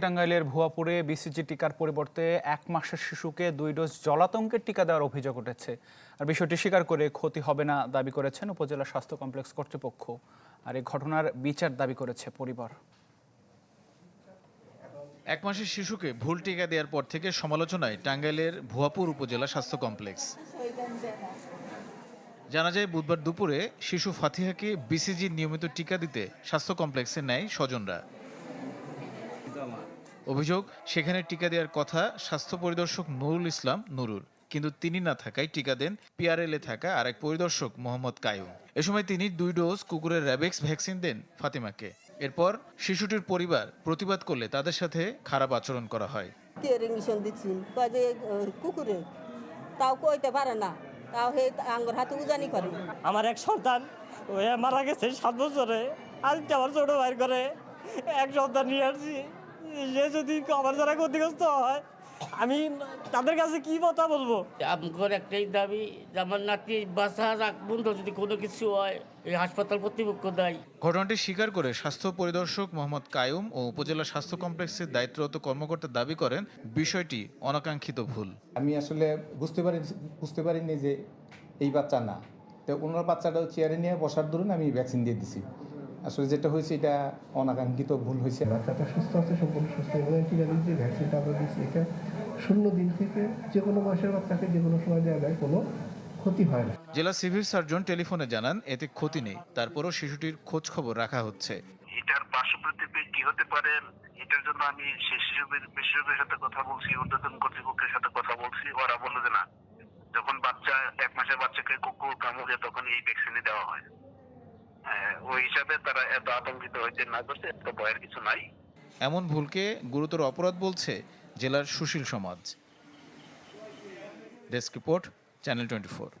টাঙ্গাইলের ভুয়াপুরে বিসিজি টিকার পরিবর্তে 1 মাসের শিশুকে 2 ডোজ জলাতঙ্কের টিকা দেওয়ার অভিযোগ উঠেছে। আর বিষয়টি স্বীকার করে ক্ষতি হবে না দাবি করেছেন উপজেলা স্বাস্থ্য কমপ্লেক্স কর্তৃপক্ষ। আর এই ঘটনার বিচার দাবি করেছে পরিবার। 1 মাসের শিশুকে ভুল টিকা দেওয়ার পর থেকে সমালোচনায় টাঙ্গাইলের ভুয়াপুর উপজেলা স্বাস্থ্য কমপ্লেক্স। জানা যায় বুধবার দুপুরে শিশু ফাতিহাকে বিসিজির নিয়মিত টিকা দিতে স্বাস্থ্য কমপ্লেক্সে নেয় স্বজনরা। অভিযোগ, সেখানে টিকা দেওয়ার কথা স্বাস্থ্য পরিদর্শক নুরুল ইসলাম নুরুর, কিন্তু তিনি না থাকায় টিকা দেন পিআরএলে থাকা আরেক পরিদর্শক মোহাম্মদ কায়ুম। এ সময় তিনি 2 ডোজ কুকুরের র্যাবিক্স ভ্যাকসিন দেন ফাতিমাকে। এরপর শিশুটির পরিবার প্রতিবাদ করলে তাদের সাথে খারাপ আচরণ করা হয়। কুকুরে তাও কইতে পারে না, তাও হে আঙ্গুর হাতে উজানি করে। আমার এক সন্তান মারা গেছে 7 বছরে, আজকে আমার ছোট ভাই করে এক সন্তান নিয়ে আসছি। সে যদি আমার দ্বারা ক্ষতিগ্রস্ত হয়, আমি তাদের কাছে কি কথা বলবো? আমার একটাই দাবি যে আমার নাতি বাঁচা রাখবো, যদি কোনো কিছু হয় এই হাসপাতাল কর্তৃপক্ষ দেয়। ঘটনাটি স্বীকার করে স্বাস্থ্য পরিদর্শক মোহাম্মদ কায়ুম ও উপজেলা স্বাস্থ্য কমপ্লেক্সের দায়িত্বরত কর্মকর্তা দাবি করেন বিষয়টি অনাকাঙ্ক্ষিত ভুল। আমি আসলে বুঝতে পারিনি যে এই বাচ্চা না, তো ওনার বাচ্চাটাও চেয়ারে নিয়ে বসার দরুন আমি ভ্যাকসিন দিয়ে দিছি। আসলে যেটা হয়েছে এটা অনাকাঙ্ক্ষিত ভুল হয়েছে। বাচ্চাটা সুস্থ আছে, সম্পূর্ণ সুস্থ, এবং টিকা দিচ্ছি, ভ্যাকসিনটা আমরা দিচ্ছি। এটা 0 দিন থেকে যে কোনো বয়সের বাচ্চাকে যে কোনো সময় দেওয়া যায়, কোনো ক্ষতি হয় না। জেলা সিভিল সার্জন টেলিফোনে জানান এতে ক্ষতি নেই, তারপরও শিশুটির খোঁজ খবর রাখা হচ্ছে। এটার পার্শ্ব প্রতিক্রিয়া কি হতে পারে, এটার জন্য আমি বিশেষজ্ঞের সাথে কথা বলছি, ঊর্ধ্বতন কর্তৃপক্ষের সাথে কথা বলছি। ওরা বললো যে না, যখন বাচ্চা 1 মাসের বাচ্চাকে কুকুর কামড়ে তখন এই ভ্যাকসিনে দেওয়া হয়। ওই হিসাবে তারা এত আতঙ্কিত হইতে না করছে, এত ভয়ের কিছু নাই। এমন ভুলকে গুরুতর অপরাধ বলছে জেলার সুশীল সমাজ। Desk report, channel 24।